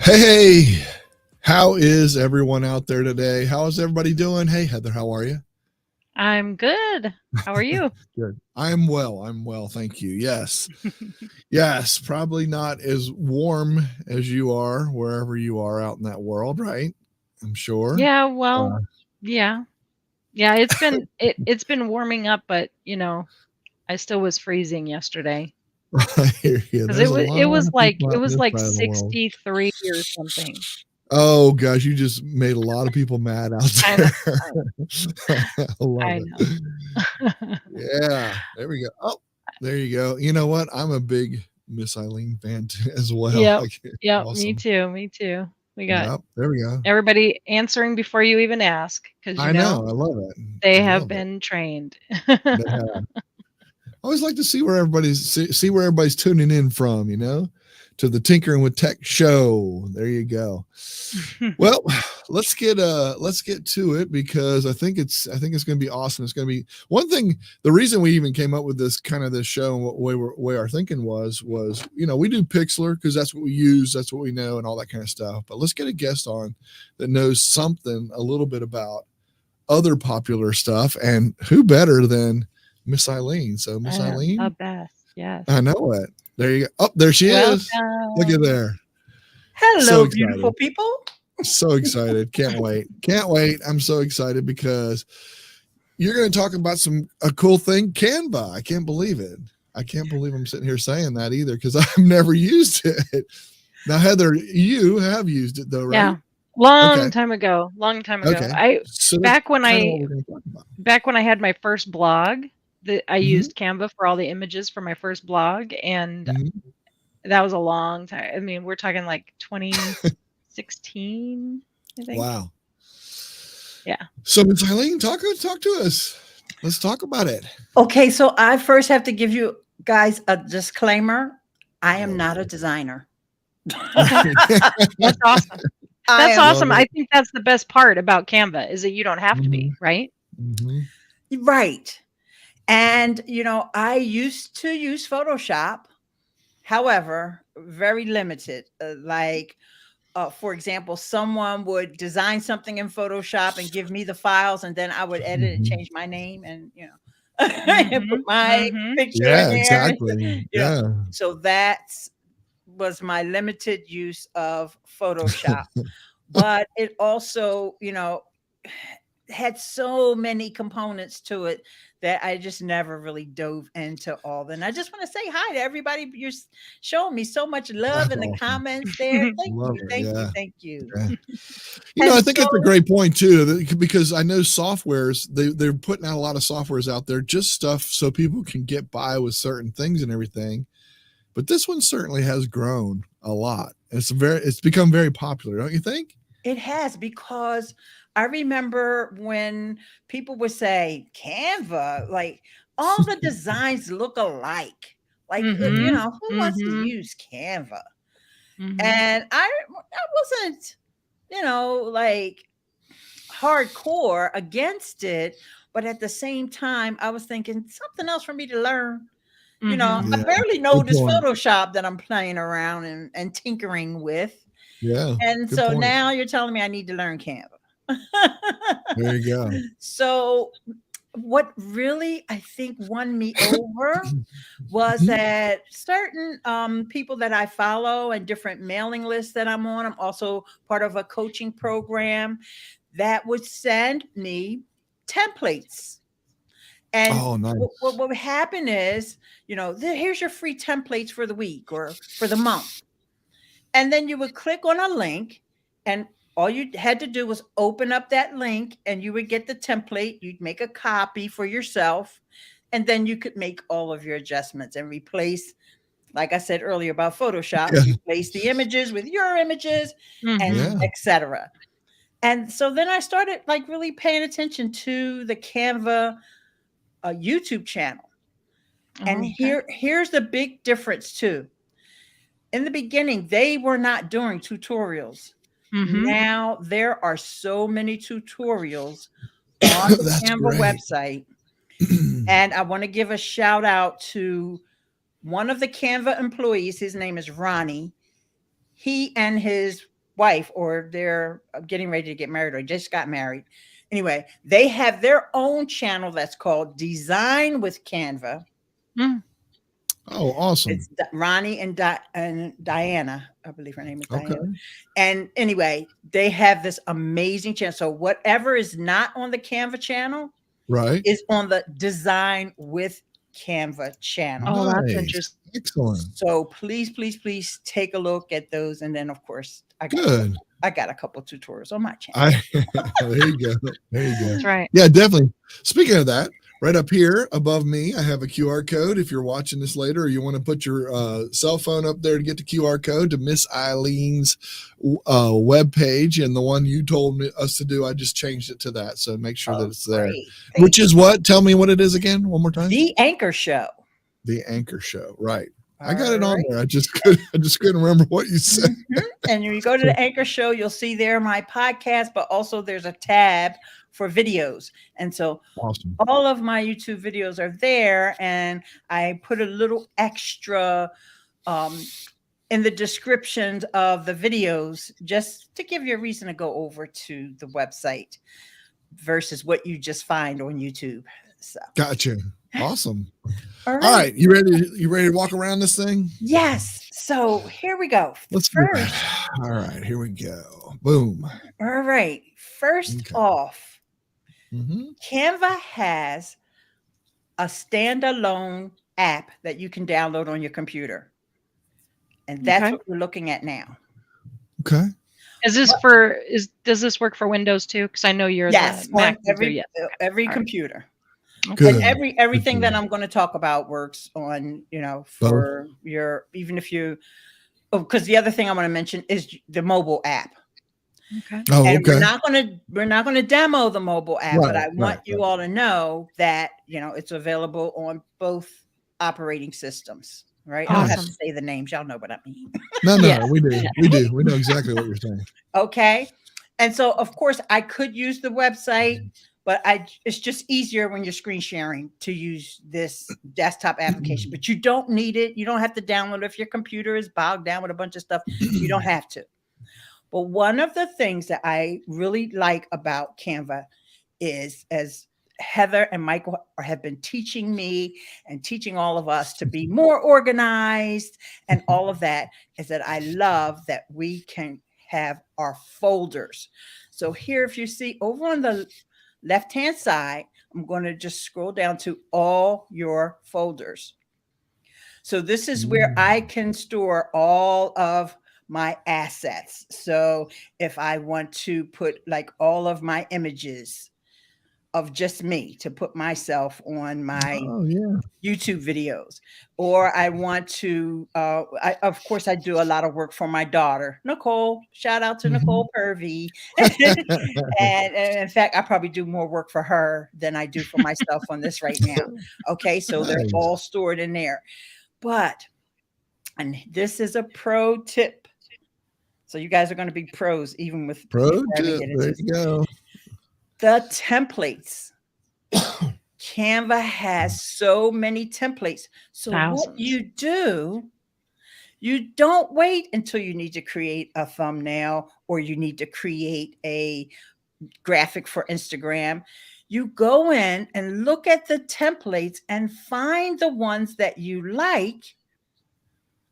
Hey, how is everyone out there today? How is everybody doing? Hey, Heather, how are you? I'm good. How are you? Good. I'm well. I'm well. Thank you. Yes. Yes. Probably not as warm as you are wherever you are out in that world, right? I'm sure. Yeah, well, Uh, yeah. Yeah, it's been warming up, but I still was freezing yesterday I hear you. because There's a it lot was of like people it out in was this like side of the world. 63 or something. Oh, gosh. You just made a lot of people mad out I know. there. I love I it. know. Yeah. There we go. Oh, there you go. You know what? I'm a big Ms.Ileane fan too, as well. Yep. Yep, me Awesome. too. Me too. We got Yep, there we go. everybody answering before you even ask because I know, I love it. they I have love it. been trained. They have. I always like to see where see where everybody's tuning in from, to the Tinkering with Tech show. There you go. Well, let's get to it because I think it's going to be awesome. It's going to be one thing. The reason we even came up with this kind of this show and what way our thinking was we do Pixlr because that's what we use, that's what we know, and all that kind of stuff. But let's get a guest on that knows something a little bit about other popular stuff, and who better than Ms.Ileane? So The Ms.Ileane, best. Yes. I know it. There you go. Oh, there she is. Look at Welcome. there. So Hello, beautiful excited. people. So excited. Can't wait. Can't wait. I'm so excited because you're going to talk about a cool thing, Canva. I can't believe it. I can't believe I'm sitting here saying that either because I've never used it. Now, Heather, you have used it though, right? Yeah. Long Okay. time ago. Long time ago. Okay. So that's Back when kind of what we're going to talk about. I had my first blog, I Mhm. used Canva for all the images for my first blog, and Mhm. that was a long time. I mean, we're talking like 2016, I think. Wow. Yeah. So, Ms.Ileane, talk to us. Let's talk about it. Okay, so I first have to give you guys a disclaimer. I am Oh, not a Lord. designer. Okay. That's awesome. I That's am awesome. Love I it. think that's the best part about Canva is that you don't have to be, Mhm. right? Mhm. right. And I used to use Photoshop. However, very limited. For example, someone would design something in Photoshop and give me the files, and then I would edit and Mhm. change my name and and put Mhm. my Mhm. picture in Yeah, there. exactly. You know, Yeah. so that was my limited use of Photoshop. But it also, had so many components to it that I just never really dove into all of them. I just want to say hi to everybody. You're showing me so much love That's in the awesome. comments there. Thank Love you, it. thank you, Yeah. thank you. Yeah. I And think so, it's a great point too, because I know softwares, they're putting out a lot of softwares out there, just stuff so people can get by with certain things and everything. But this one certainly has grown a lot. It's become very popular, don't you think? it has, because I remember when people would say Canva, like all the designs look alike. Like, Mhm. who wants to Mhm. use Canva? Mhm. And I wasn't, like hardcore against it, but at the same time, I was thinking something else for me to learn. Mhm. I Yeah. barely know Good this point. Photoshop that I'm playing around and tinkering with. Yeah. And Good so point. now you're telling me I need to learn Canva. There you go. So what really I think won me over was Mhm. that certain people that I follow and different mailing lists that I'm on, I'm also part of a coaching program that would send me templates. And Oh, what nice. would happen is, here's your free templates for the week or for the month. And then you would click on a link, and all you had to do was open up that link and you would get the template. You'd make a copy for yourself, and then you could make all of your adjustments and replace, like I said earlier about Photoshop, Yeah. replace the images with your images and Mhm. Yeah. etc. And so then I started like really paying attention to the Canva YouTube channel. And Oh, okay. here's the big difference too. In the beginning, they were not doing tutorials. Mhm. Now there are so many tutorials on the That's Canva great. website. And I want to give a shout out to one of the Canva employees. His name is Ronnie. He and his wife, or they're getting ready to get married or just got married. Anyway, they have their own channel that's called Design with Canva. Mm. Oh, awesome. It's Ronnie and Diana. I believe her name is Diana. Okay. And anyway, they have this amazing channel. So whatever is not on the Canva channel Right. is on the Design with Canva channel. Oh, that's Nice. interesting. Excellent. So please take a look at those. And then of course I Good. got a couple tutorials on my channel. There you go. There you go. That's right. Yeah, definitely. Speaking of that, right up here above me, I have a QR code. If you're watching this later, or you want to put your cell phone up there to get the QR code to Ms.Ileane's webpage, and the one you told us to do, I just changed it to that. So make sure that it's there. Great. Which is what? Tell me what it is again, one more time. The Anchor Show. The Anchor Show. Right. I All got it on right. there. I just couldn't remember what you said. Mhm. And when you go to the Anchor Show, you'll see there my podcast, but also there's a tab for videos. And so Awesome. all of my YouTube videos are there, and I put a little extra in the descriptions of the videos just to give you a reason to go over to the website versus what you just find on YouTube. So Gotcha. Awesome. all All right. You ready to walk around this thing? Yes. So here we go. Let's First. All right, here we go. Boom. All right. First Okay. off, Mm-hmm. Canva has a standalone app that you can download on your computer. And that's Okay. what we're looking at now. Okay. Is this does this work for Windows too? Because I know you're Yes, the Mac on user. Yes. every All right. computer. Good. And everything Good. that I'm going to talk about works on, for your, even if you, because the other thing I want to mention is the mobile app. Okay. Oh, And okay. we're not going to demo the mobile app, but I Right, want right, you all to know that, it's available on both operating systems, right? I don't have to Awesome. say the names. Y'all know what I mean. No, Yes. we do. We do. We know exactly what you're saying. Okay. And so, of course, I could use the website, but it's just easier when you're screen sharing to use this desktop application, but you don't need it. You don't have to download it. If your computer is bogged down with a bunch of stuff, you don't have to. But one of the things that I really like about Canva is, as Heather and Michael have been teaching me and teaching all of us to be more organized and all of that, is that I love that we can have our folders. So here, if you see over on the left-hand side, I'm going to just scroll down to all your folders. So this is where I can store all of my assets. So if I want to put like all of my images of just me to put myself on my YouTube videos, or I want to, of course, I do a lot of work for my daughter, Nicole. Shout out to Nicole Purvey. and in fact, I probably do more work for her than I do for myself on this right now. Okay, so they're all stored in there. And this is a pro tip. So you guys are going to be pros, even with pro tip. There you go. The templates. Canva has so many templates. So Thousands. what you do, you don't wait until you need to create a thumbnail or you need to create a graphic for Instagram. You go in and look at the templates and find the ones that you like.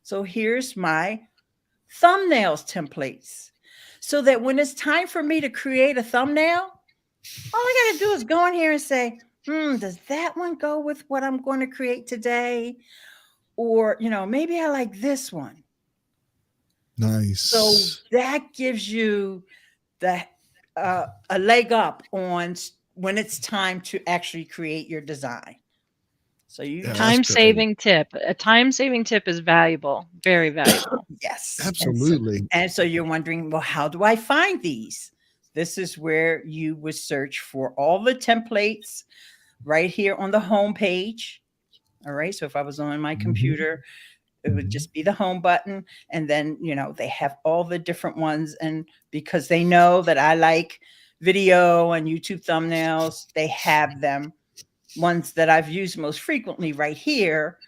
So here's my thumbnails templates. So that when it's time for me to create a thumbnail, all I got to do is go in here and say, does that one go with what I'm going to create today? Or, maybe I like this one. Nice. So that gives you a leg up on when it's time to actually create your design. So time-saving tip. A time-saving tip is valuable, very valuable. Yes, absolutely. And so you're wondering, well, how do I find these? This is where you would search for all the templates right here on the home page. All right. So if I was on my computer, it would just be the home button. And then, they have all the different ones. And because they know that I like video and YouTube thumbnails, they have them, ones that I've used most frequently right here.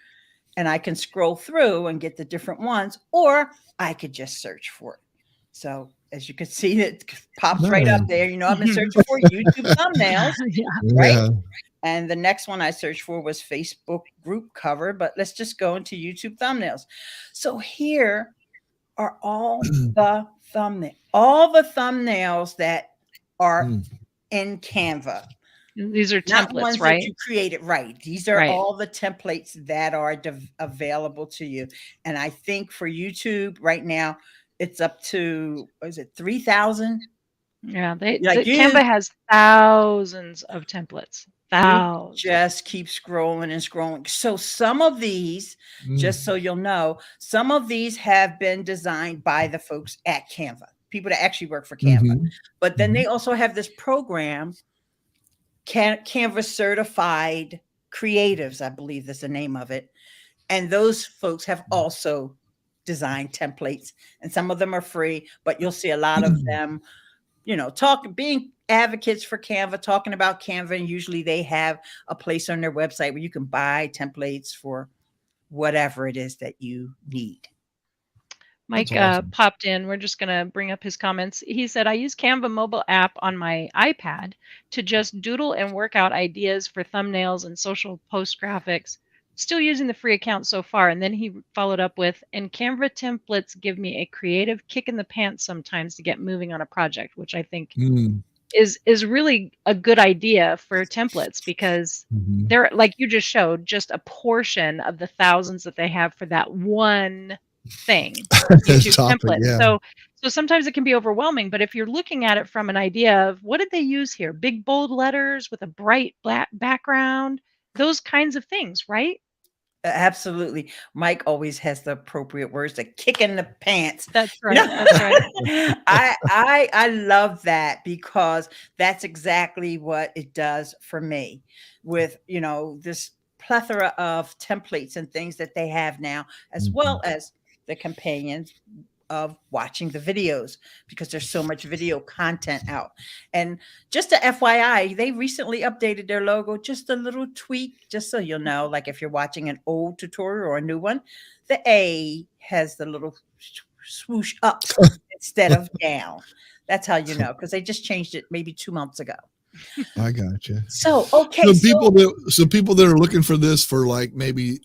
And I can scroll through and get the different ones, or I could just search for it. So as you can see, it pops right up there. You know, I've been searching for YouTube thumbnails, Yeah. right? Yeah. And the next one I searched for was Facebook group cover, but let's just go into YouTube thumbnails. So here are all the thumbnails that are Mm. in Canva. These are Not templates, ones that right? you created, right? These are Right. all the templates that are available to you. And I think for YouTube right now, it's up to, is it 3,000? Yeah, Like Canva has thousands of templates. you Thousands. just keep scrolling and scrolling. So some of these, just so you'll know, some of these have been designed by the folks at Canva, people that actually work for Canva. But then they also have this program, Canva Certified Creatives, I believe that's the name of it. And those folks have also designed templates, and some of them are free, but you'll see a lot of them, you know, being advocates for Canva, talking about Canva. And usually they have a place on their website where you can buy templates for whatever it is that you need. Mike awesome. popped in. We're just going to bring up his comments. He said, I use Canva mobile app on my iPad to just doodle and work out ideas for thumbnails and social post graphics. Still using the free account so far. And then he followed up with, and Canva templates give me a creative kick in the pants sometimes to get moving on a project, which I think is really a good idea for templates, because they're, like you just showed, just a portion of the thousands that they have for that one thing, YouTube Topic, template. yeah. So sometimes it can be overwhelming, but if you're looking at it from an idea of what did they use here? Big bold letters with a bright black background, those kinds of things, right? Absolutely. Mike always has the appropriate words, to kick in the pants. That's right. That's right. I love that, because that's exactly what it does for me with, you know, this plethora of templates and things that they have now, as well as the companions of watching the videos, because there's so much video content out. And just a FYI, they recently updated their logo, just a little tweak, just so you'll know, like if you're watching an old tutorial or a new one, the A has the little swoosh up instead of down. That's how you know, because they just changed it maybe 2 months ago. I got you. So, okay. So people that are looking for this for, like, maybe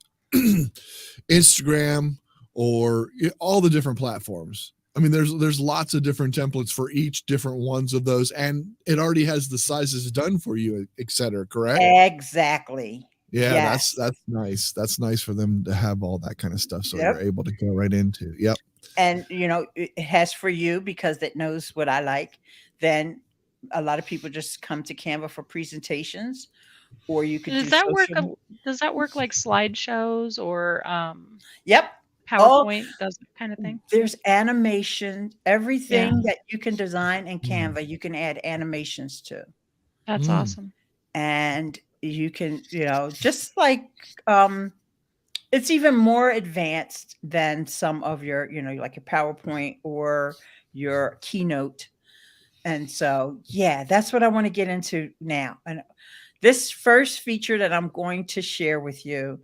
Instagram or all the different platforms. I mean, there's lots of different templates for each different ones of those, and it already has the sizes done for you, etc. Correct? Exactly. Yeah, Yes. that's nice. That's nice for them to have all that kind of stuff, so you're able to go right into. Yep. And you know, it has for you, because it knows what I like. Then a lot of people just come to Canva for presentations, or you could Does do that work? social. Does that work like slideshows or Yep. PowerPoint, does that kind of thing? There's animation, everything that you can design in Canva, you can add animations to. That's awesome. And you can, you know, just like it's even more advanced than some of your, you know, like your PowerPoint or your Keynote. And so, yeah, that's what I want to get into now. And this first feature that I'm going to share with you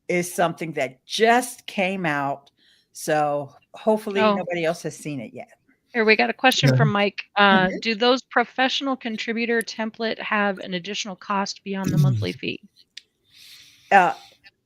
is something that just came out. So hopefully nobody else has seen it yet. Here, we got a question from Mike. Do those professional contributor template have an additional cost beyond the monthly fee?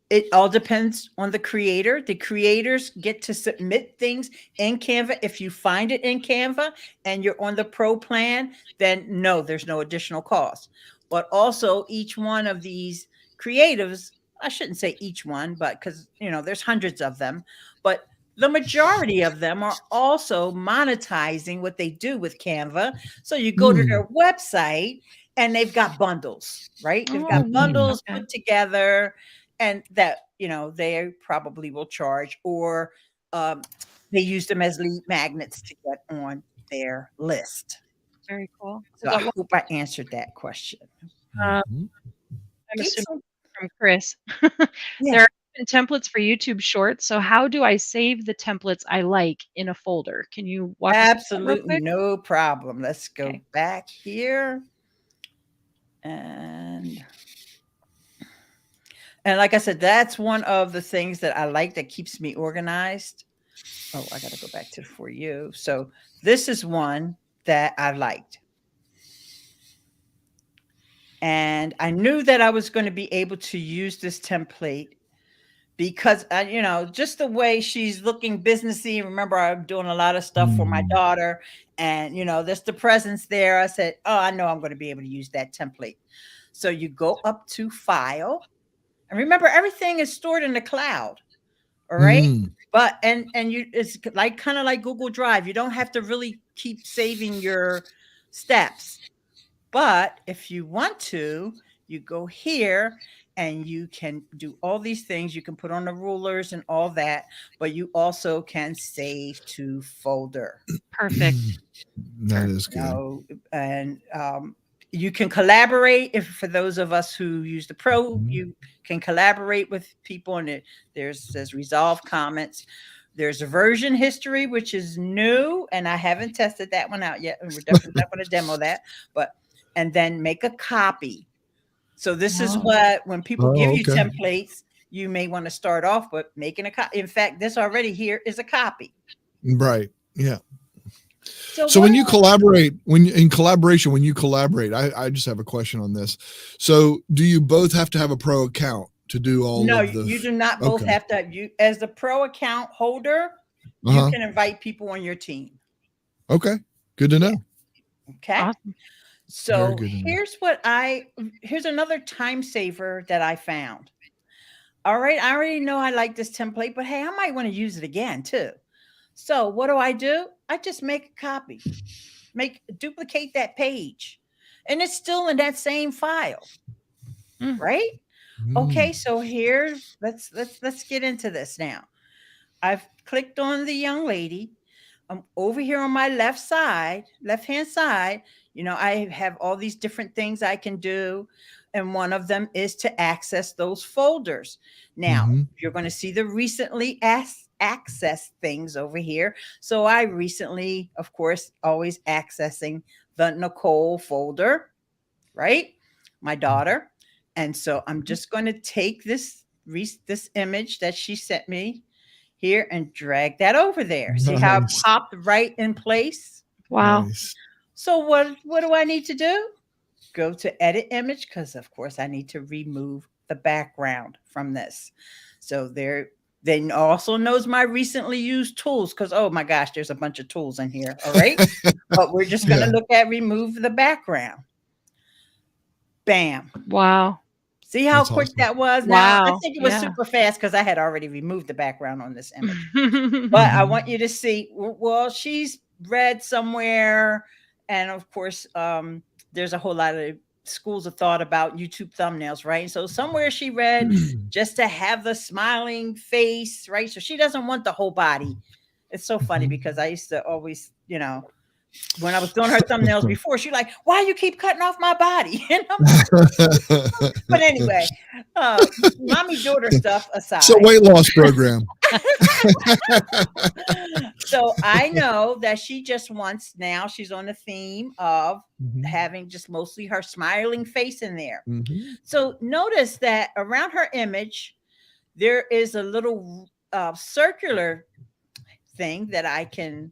It all depends on the creator. The creators get to submit things in Canva. If you find it in Canva and you're on the pro plan, then no, there's no additional cost. But also each one of these creatives, I shouldn't say each one, but because, you know, there's hundreds of them, but the majority of them are also monetizing what they do with Canva. So you go to their website and they've got bundles, right? They've got bundles put together, and that, you know, they probably will charge, or they use them as lead magnets to get on their list. Very cool. So I hope I answered that question. I'm assuming from Chris. There are templates for YouTube Shorts. So how do I save the templates I like in a folder? Can you walk us through that real Absolutely, quick? no problem. Let's go back here. And like I said, that's one of the things that I like that keeps me organized. Oh, I got to go back to for you. So this is one that I liked. And I knew that I was going to be able to use this template because just the way she's looking businessy. Remember, I'm doing a lot of stuff for my Mm. daughter, and there's the presence there. I said, oh, I know I'm going to be able to use that template. So you go up to File, and remember, everything is stored in the cloud. All right. Mm. But it's like kind of like Google Drive. You don't have to really keep saving your steps. But if you want to, you go here and you can do all these things. You can put on the rulers and all that, but you also can save to folder. Perfect. That is good. And you can collaborate. For those of us who use the Pro, you can collaborate with people, and says resolve comments. There's a version history, which is new, and I haven't tested that one out yet. And we're definitely not going to demo that, and then make a copy. So this is what, when people give you templates, you may want to start off with making a copy. In fact, this already here is a copy. Right. Yeah. So when you collaborate, when you collaborate, I just have a question on this. So do you both have to have a Pro account to do all No, of the... you do not both have to. You, as the Pro account holder, you can invite people on your team. Okay. Good to know. Okay. Awesome. So here's another time saver that I found. All right. I already know I like this template, but hey, I might want to use it again too. So what do? I just make a copy, duplicate that page, and it's still in that same file. Right. Okay. So here, let's get into this now. I've clicked on the young lady. I'm over here on my left-hand side. I have all these different things I can do. And one of them is to access those folders. Now, you're going to see the recently accessed things over here. So I recently, of course, always accessing the Nicole folder, right? My daughter. And so I'm just going to take this image that she sent me here and drag that over there. See how it popped right in place? Wow. Nice. So what do I need to do? Go to edit image, because of course I need to remove the background from this. So then also knows my recently used tools, because oh my gosh, there's a bunch of tools in here. All right. But we're just going to look at remove the background. Bam. Wow. See how quick that was? Wow. Now, I think it was super fast because I had already removed the background on this image. But I want you to see, well, she's read somewhere. And of course, there's a whole lot of schools of thought about YouTube thumbnails, right? So somewhere she read just to have the smiling face, right? So she doesn't want the whole body. It's so funny because I used to always, when I was doing her thumbnails before, she's like, why you keep cutting off my body? But anyway, mommy daughter stuff aside. It's a weight loss program. So I know that she just wants, now she's on the theme of having just mostly her smiling face in there. So notice that around her image, there is a little circular thing that I can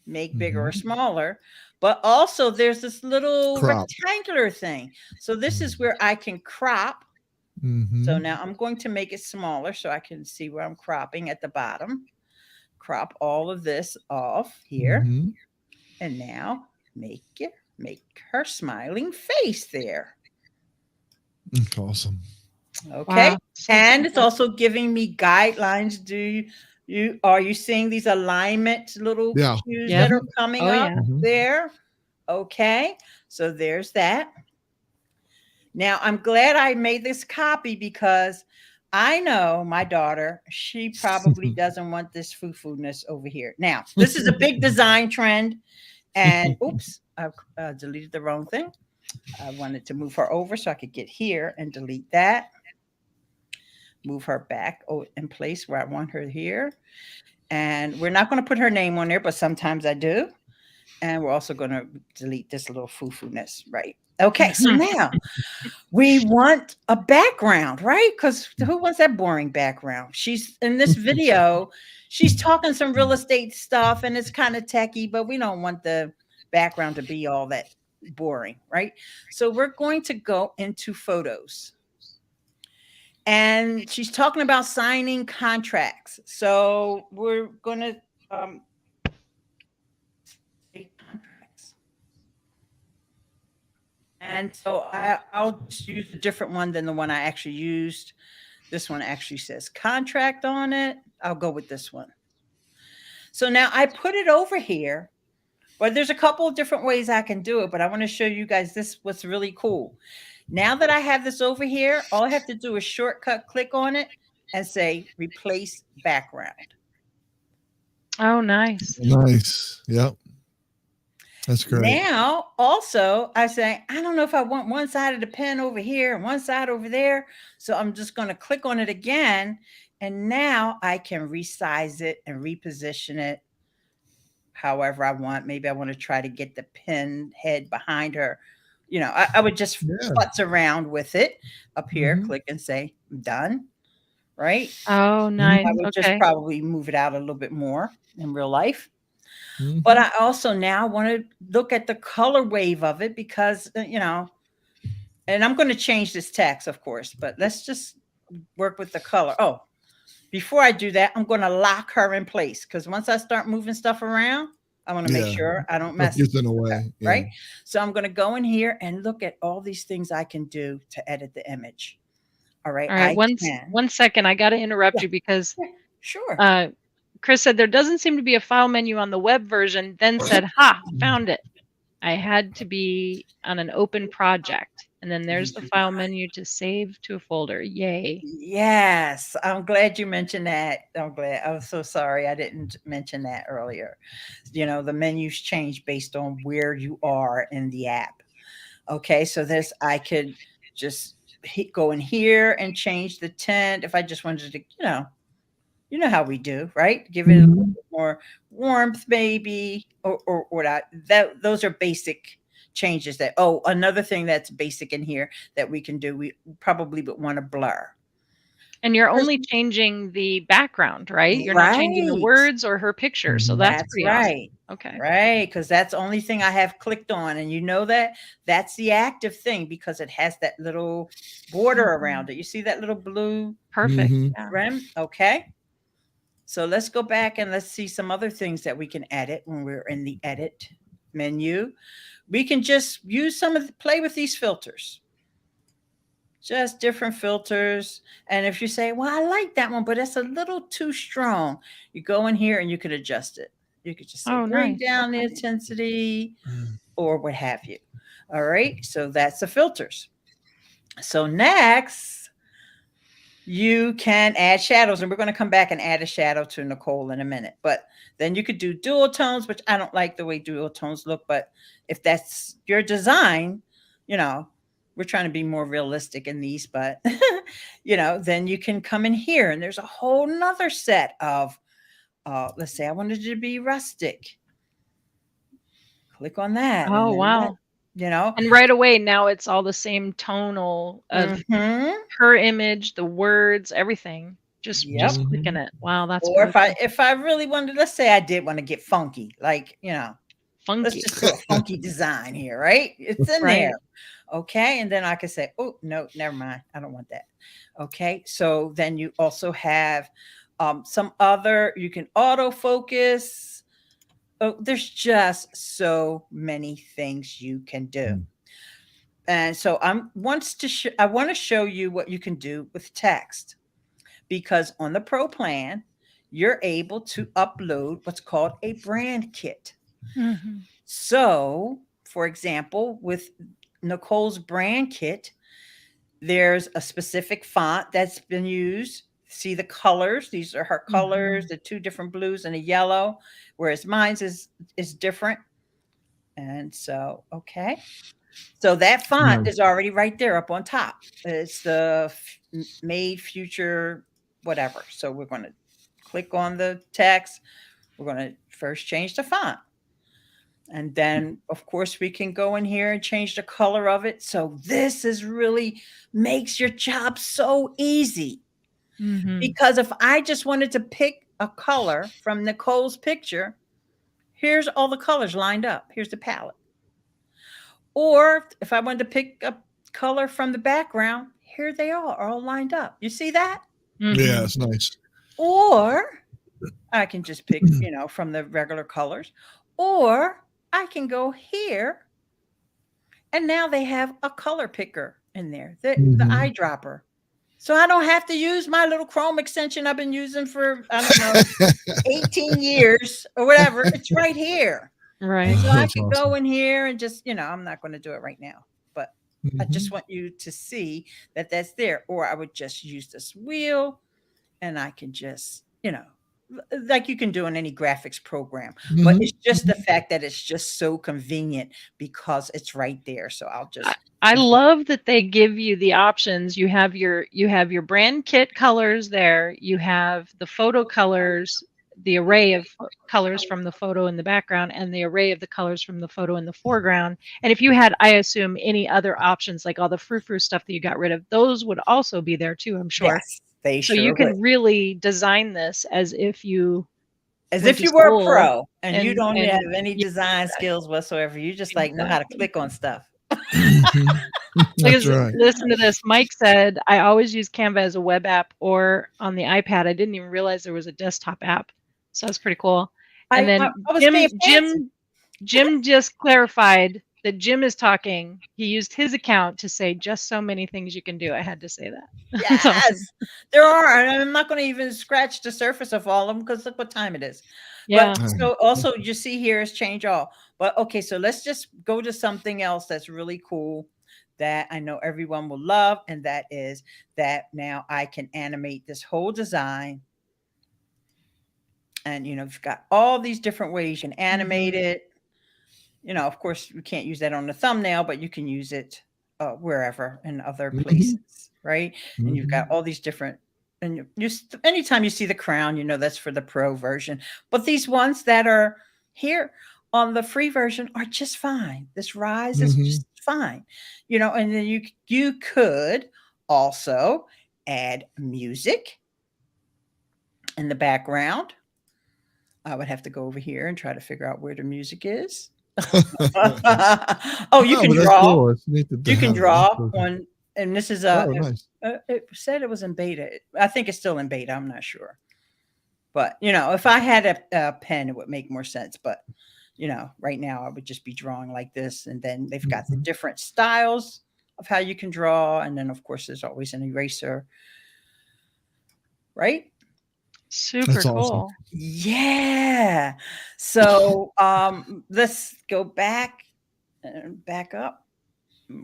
make bigger or smaller, but also there's this little rectangular thing. So this is where I can crop. So now I'm going to make it smaller so I can see where I'm cropping at the bottom. Crop all of this off here. And now make her smiling face there. Awesome. Okay. Wow. And it's also giving me guidelines. Are you seeing these alignment little cues that are coming up there? Okay. So there's that. Now I'm glad I made this copy because I know my daughter, she probably doesn't want this foo-foo-ness over here. Now, this is a big design trend. And oops, I've deleted the wrong thing. I wanted to move her over so I could get here and delete that. Move her back in place where I want her here. And we're not going to put her name on there, but sometimes I do. And we're also going to delete this little foo-foo-ness, right? Okay, so now we want a background, right? Because who wants that boring background? She's in this video, she's talking some real estate stuff and it's kind of techie, but we don't want the background to be all that boring, right? So we're going to go into photos. And she's talking about signing contracts. So we're going to contracts. And so I'll just use a different one than the one I actually used. This one actually says contract on it. I'll go with this one. So now I put it over here. But there's a couple of different ways I can do it, but I want to show you guys this, what's really cool. Now that I have this over here, all I have to do is shortcut click on it and say replace background. Oh, nice. Nice. Yep. That's great. Now, also, I say, I don't know if I want one side of the pen over here and one side over there. So I'm just going to click on it again. And now I can resize it and reposition it however I want. Maybe I want to try to get the pen head behind her. You know, I would just futz around with it up here, click and say done. Right. Oh, nice. I would just probably move it out a little bit more in real life. But I also now want to look at the color wave of it because, you know, and I'm going to change this text, of course, but let's just work with the color. Oh, before I do that, I'm going to lock her in place because once I start moving stuff around, I want to make sure I don't mess it in a way. Right. So I'm going to go in here and look at all these things I can do to edit the image. All right. All right. One second. I got to interrupt you because sure. Chris said there doesn't seem to be a file menu on the web version, then said, ha, found it. I had to be on an open project. And then there's the file menu to save to a folder. Yay. Yes. I'm glad you mentioned that. I'm glad. I'm so sorry I didn't mention that earlier. You know, the menus change based on where you are in the app. Okay. So this, I could just go in here and change the tint if I just wanted to, you know how we do, right? Give it a little bit more warmth, maybe, or that. Those are basic changes. That another thing that's basic in here that we can do. We probably would want to blur. And you're only changing the background, right? You're not changing the words or her picture. So that's pretty right. Awesome. Okay. Right. Because that's the only thing I have clicked on. And you know that's the active thing because it has that little border around it. You see that little blue? Perfect. Rim? Okay. So let's go back and let's see some other things that we can edit when we're in the edit menu. We can just use play with these filters. Just different filters. And if you say, well, I like that one, but it's a little too strong, you go in here and you can adjust it. You could just say, bring down the intensity or what have you. All right. So that's the filters. So next, you can add shadows, and we're going to come back and add a shadow to Nicole in a minute. But then you could do dual tones, which I don't like the way dual tones look. But if that's your design, you know, we're trying to be more realistic in these. But, you know, then you can come in here and there's a whole nother set of, let's say I wanted it to be rustic. Click on that. Oh, wow. You know, and right away now it's all the same tonal of her image, the words, everything. Just clicking it. Wow, that's. Or if I really wanted, let's say I did want to get funky, like funky. Let's just do a funky design here, right? It's in there, okay. And then I could say, oh no, never mind, I don't want that. Okay, so then you also have some other. You can autofocus. Oh, there's just so many things you can do. And so I want to show you what you can do with text, because on the Pro plan, you're able to upload what's called a brand kit. So, for example, with Nicole's brand kit, there's a specific font that's been used. See the colors. These are her colors, the two different blues and a yellow, whereas mine's is different. And so, okay. So that font is already right there up on top. It's the made future, whatever. So we're going to click on the text. We're going to first change the font. And then, of course, we can go in here and change the color of it. So this is really makes your job so easy. Mm-hmm. Because if I just wanted to pick a color from Nicole's picture, here's all the colors lined up. Here's the palette. Or if I wanted to pick a color from the background, here they are all lined up. You see that? Mm-hmm. Yeah, it's nice. Or I can just pick, from the regular colors. Or I can go here, and now they have a color picker in there, the Mhm. eyedropper. So I don't have to use my little Chrome extension I've been using for, I don't know, 18 years or whatever. It's right here. Right. So I That's could awesome. go in here and just, I'm not going to do it right now, but I just Mhm. want you to see that that's there. Or I would just use this wheel, and I can just, like you can do in any graphics program. But Mhm. it's just the fact that it's just so convenient because it's right there. So I'll just I love that they give you the options. You have your brand kit colors there. You have the photo colors, the array of colors from the photo in the background, and the array of the colors from the photo in the foreground. And if you had, I assume, any other options like all the frou-frou stuff that you got rid of, those would also be there too, I'm sure. yes, they So you sure would. can really design this as if you As went if to you were a school pro and you don't have and any yeah, design skills whatsoever. You just like know how to exactly. click on stuff. Mhm. That's right. Listen to this. Mike said, I always use Canva as a web app or on the iPad. I didn't even realize there was a desktop app. So that's pretty cool. And I, I, then I was being fancy. Jim just clarified that Jim is talking. He used his account to say just so many things you can do. I had to say that. That's awesome. Yes, there are. And I'm not going to even scratch the surface of all of them because look what time it is. Yeah. But so also you see here is change all. But okay, so let's just go to something else that's really cool that I know everyone will love. And that is that now I can animate this whole design. And you've got all these different ways you can animate it. Of course, you can't use that on the thumbnail, but you can use it wherever in other Mhm. places, right? And you've got Mhm. all these different, and anytime you see the crown, that's for the pro version. But these ones that are here on the free version are just fine. This rise is Mhm. just fine, and then you could also add music in the background. I would have to go over here and try to figure out where the music is. Oh, you Oh, can but that's draw. cool. It's neat that they You can have it. That's draw cool. on, and this is Oh, nice. it said it was in beta. I think it's still in beta. I'm not sure, but if I had a pen, it would make more sense. But right now I would just be drawing like this, and then they've got the Mhm. different styles of how you can draw, and then of course there's always an eraser, right? Super That's awesome. cool. Yeah. So let's go back and back up.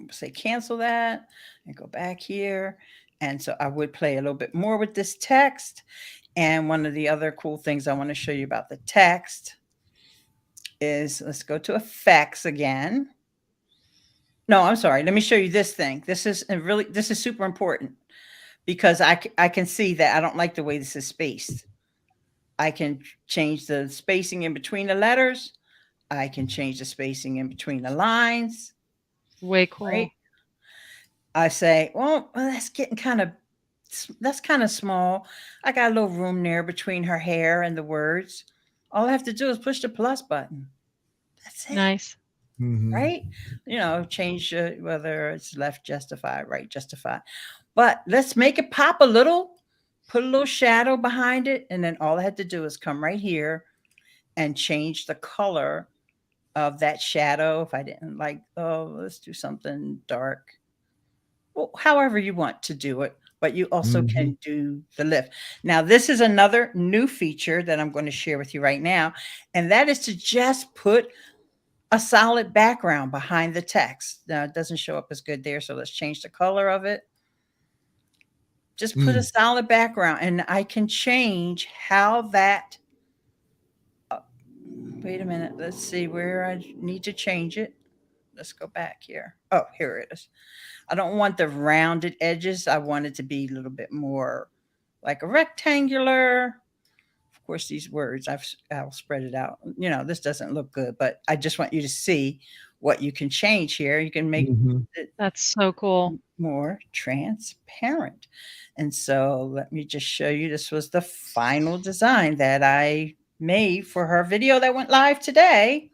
Say cancel that and go back here. And so I would play a little bit more with this text. And one of the other cool things I want to show you about the text is let's go to effects again. No, I'm sorry. Let me show you this thing. This is super important because I can see that I don't like the way this is spaced. I can change the spacing in between the letters. I can change the spacing in between the lines. Way cool. Right? I say, well, that's kind of small. I got a little room there between her hair and the words. All I have to do is push the plus button. That's it. Nice. Mhm. Right? Change whether it's left justify, right justify. But let's make it pop a little, put a little shadow behind it. And then all I had to do is come right here and change the color of that shadow. If I didn't like, let's do something dark. Well, however you want to do it, but you also Mhm. can do the lift. Now, this is another new feature that I'm going to share with you right now, and that is to just put a solid background behind the text. Now, it doesn't show up as good there, so let's change the color of it. Just put a solid background, and I can change how that wait a minute. Let's see where I need to change it. Let's go back here. Oh, here it is. I don't want the rounded edges. I want it to be a little bit more like a rectangular. Of course, these words, I'll spread it out. You know, this doesn't look good, but I just want you to see what you can change here. You can make Mhm. it That's so cool. more transparent. And so let me just show you. This was the final design that I made for her video that went live today,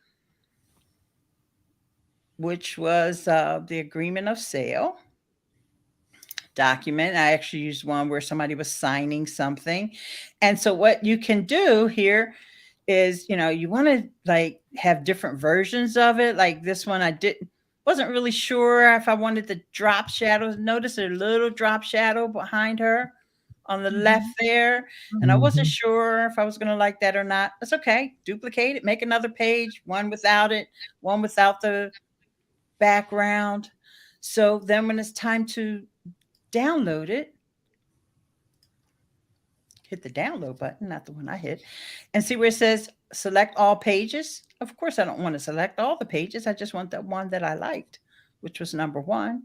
which was the agreement of sale document. I actually used one where somebody was signing something. And so what you can do here is, you know, you want to like have different versions of it. Like this one, wasn't really sure if I wanted the drop shadows. Notice a little drop shadow behind her on the left there. And I wasn't Mhm. sure if I was going to like that or not. That's okay. Duplicate it, make another page, one without it, one without the background. So then when it's time to download it, hit the download button, not the one I hit, and see where it says select all pages. Of course, I don't want to select all the pages. I just want the one that I liked, which was number 1.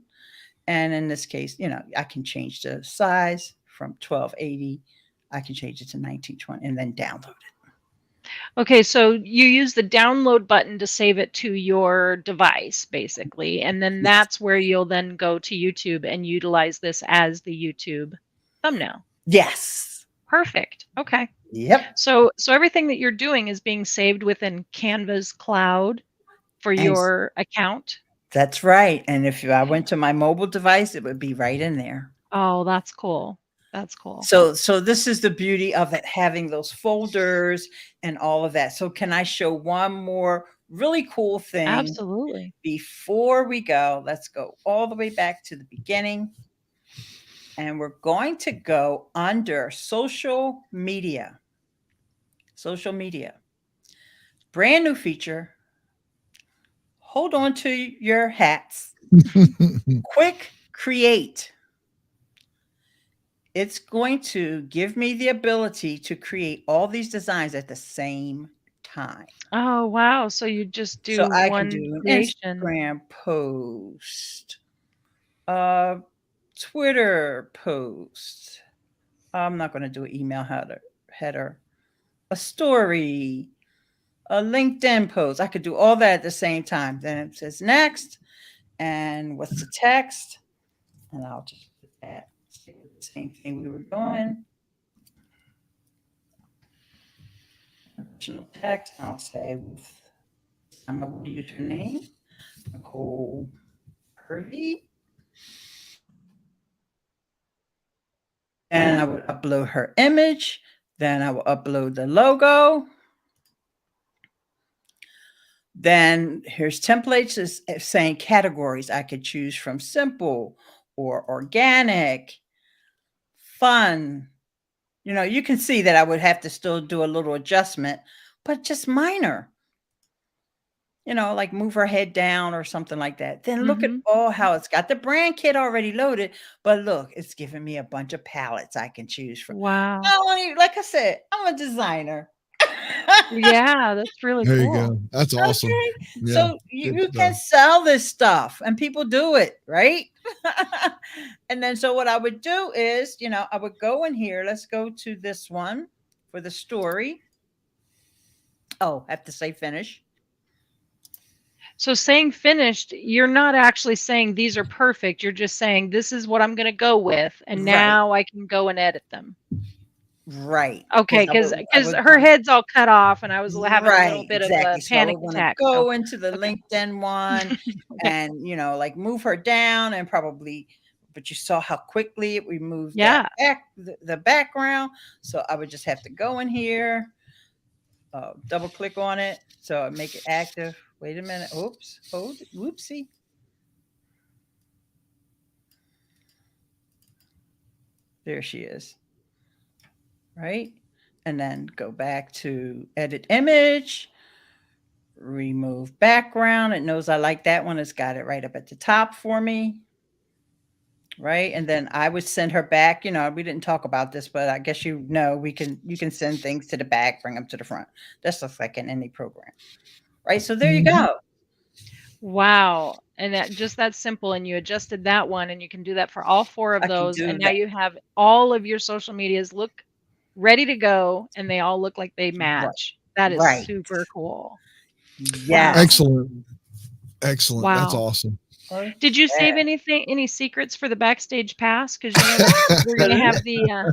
And in this case, you know, I can change the size from 1280. I can change it to 1920 and then download it. Okay, so you use the download button to save it to your device, basically, and then Yes. that's where you'll then go to YouTube and utilize this as the YouTube thumbnail. Yes. Perfect. Okay. Yep. So everything that you're doing is being saved within Canva's cloud for And your account. that's right. And if I went to my mobile device, it would be right in there. Oh, that's cool. That's cool. So this is the beauty of it, having those folders and all of that. So can I show one more really cool thing Absolutely. before we go? Let's go all the way back to the beginning. And we're going to go under social media. Social media. Brand new feature. Hold on to your hats. Quick create. It's going to give me the ability to create all these designs at the same time. Oh, wow. So you just do So I can one do an creation. Instagram post, a Twitter post. I'm not going to do an email header, a story, a LinkedIn post. I could do all that at the same time. Then it says next, and what's the text? And I'll just put that. The same thing we were doing. Original text. I'll say I'm going to use her name, 𝐞𝐽. And I would upload her image. Then I will upload the logo. Then here's templates is saying categories I could choose from: simple or organic, fun. You know, you can see that I would have to still do a little adjustment, but just minor. You know, like move her head down or something like that. Then look at how it's got the brand kit already loaded, but look, it's giving me a bunch of palettes I can choose from. Wow. Like I said, I'm a designer. Yeah, that's really There you cool. go. That's awesome. Okay. Yeah, So you good can stuff. sell this stuff and people do it, right? And then so what I would do is, you know, I would go in here. Let's go to this one for the story. Oh, I have to say finish. So saying finished, you're not actually saying these are perfect. You're just saying this is what I'm going to go with, and Right. now I can go and edit them. Right. Okay, I would because her head's all cut off, and I was having a little right, bit of exactly. a So I panic would want to attack. go So into the okay. LinkedIn one Okay. and, you know, like move her down and probably, but you saw how quickly it removed Yeah. the background. So I would just have to go in here, double click on it. So I make it active. Wait a minute. Oops. Whoopsie. There she is. Right. And then go back to edit image, remove background. It knows I like that one. It's got it right up at the top for me. Right. And then I would send her back. You know, we didn't talk about this, but I guess you know, you can send things to the back, bring them to the front. That's just like in any program. Right. So there you go. Wow. And that just that simple, and you adjusted that one, and you can do that for all 4 of I can those, do and now that. you have all of your social medias look ready to go, and they all look like they match. That is Right. super cool. Yes. Excellent. Excellent. That's Wow. awesome. Did you save Yeah. anything, any secrets for the backstage pass? Because you know we're gonna have the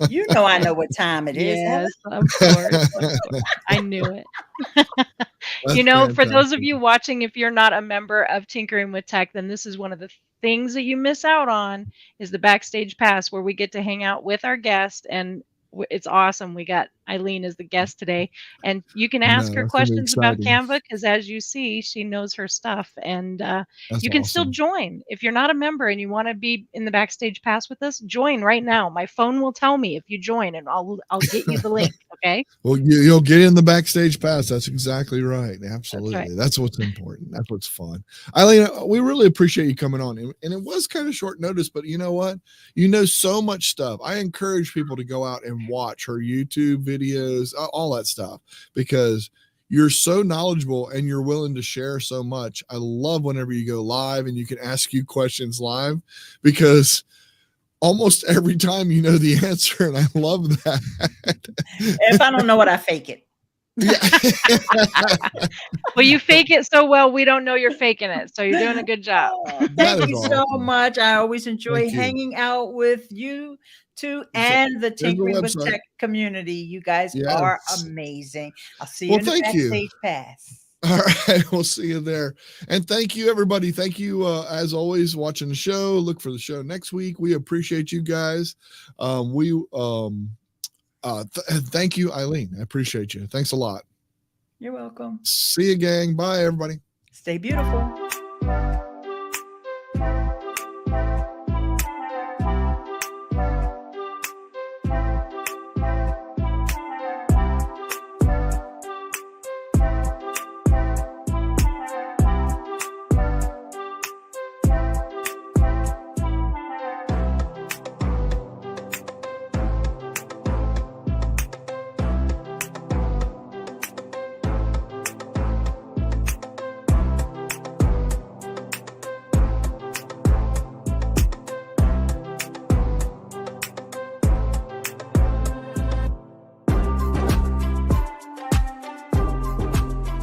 You know I know what time it is. Helen. yes, of course, of course. I knew it. That's You know, for those of fantastic. you watching, if you're not a member of Tinkering with Tech, then this is one of the things that you miss out on is the backstage pass, where we get to hang out with our guest, and it's awesome. We got Iliane as the guest today, and you can ask No, her that's gonna be questions about exciting. Canva because, as you see, she knows her stuff, and That's you can still awesome. join if you're not a member and you want to be in the backstage pass with us. Join right now. My phone will tell me if you join, and I'll get you the link. Okay. Well, you'll get in the backstage pass. That's exactly right. That's Absolutely. right. That's what's important. That's what's fun. Iliane, we really appreciate you coming on. And it was kind of short notice, but you know what? You know so much stuff. I encourage people to go out and watch her YouTube videos, all that stuff, because you're so knowledgeable and you're willing to share so much. I love whenever you go live and you can ask you questions live, because almost every time you know the answer, and I love that. If I don't know what, I fake it. Yeah. Well, you fake it so well, we don't know you're faking it. So you're doing a good job. Oh, That thank is you so awesome. much. I always enjoy Thank you. hanging out with you too, So, and the there's the Tinkering with website. Tech community. You guys are Yes. amazing. I'll see you Well, in the thank you. backstage pass. All right, we'll see you there. And thank you, everybody. Thank you, as always, watching the show. Look for the show next week. We appreciate you guys. Thank you, Iliane. I appreciate you. Thanks a lot. You're welcome. See you, gang. Bye, everybody. Stay beautiful.